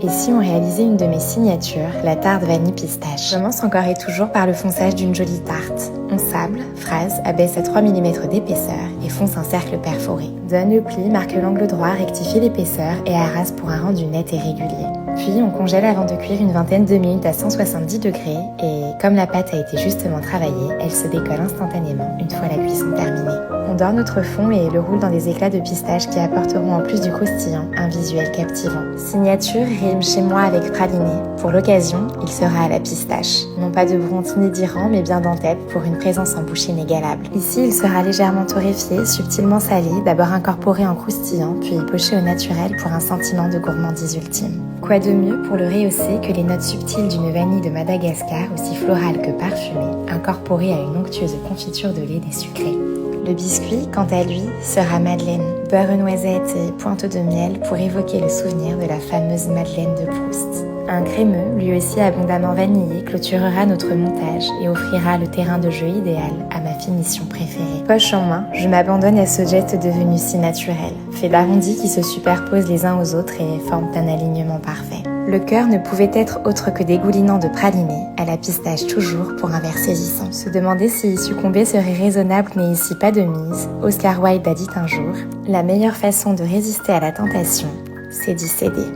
Et si on réalisait une de mes signatures, la tarte vanille pistache? Je commence encore et toujours par le fonçage d'une jolie tarte. On sable, phrase, abaisse à 3 mm d'épaisseur et fonce un cercle perforé. Donne le pli, marque l'angle droit, rectifie l'épaisseur et arrase pour un rendu net et régulier. Puis on congèle avant de cuire une vingtaine de minutes à 170 degrés et comme la pâte a été justement travaillée, elle se décolle instantanément une fois la cuisson terminée. On dore notre fond et le roule dans des éclats de pistache qui apporteront en plus du croustillant un visuel captivant. Signature rime chez moi avec praliné. Pour l'occasion, il sera à la pistache. Non pas de Brontini d'Iran mais bien d'Antep pour une présence en bouche inégalable. Ici, il sera légèrement torréfié, subtilement salé, d'abord incorporé en croustillant puis poché au naturel pour un sentiment de gourmandise ultime. Quoi de mieux pour le rehausser que les notes subtiles d'une vanille de Madagascar aussi florale que parfumée, incorporée à une onctueuse confiture de lait sucré. Le biscuit, quant à lui, sera madeleine, beurre noisette et pointe de miel pour évoquer le souvenir de la fameuse Madeleine de Proust. Un crémeux, lui aussi abondamment vanillé, clôturera notre montage et offrira le terrain de jeu idéal à ma finition préférée. Poche en main, je m'abandonne à ce geste devenu si naturel, fait d'arrondis qui se superposent les uns aux autres et forment un alignement parfait. Le cœur ne pouvait être autre que dégoulinant de praliné, à la pistache toujours pour un verre saisissant. Se demander si y succomber serait raisonnable n'est ici pas de mise. Oscar Wilde a dit un jour « La meilleure façon de résister à la tentation, c'est d'y céder ».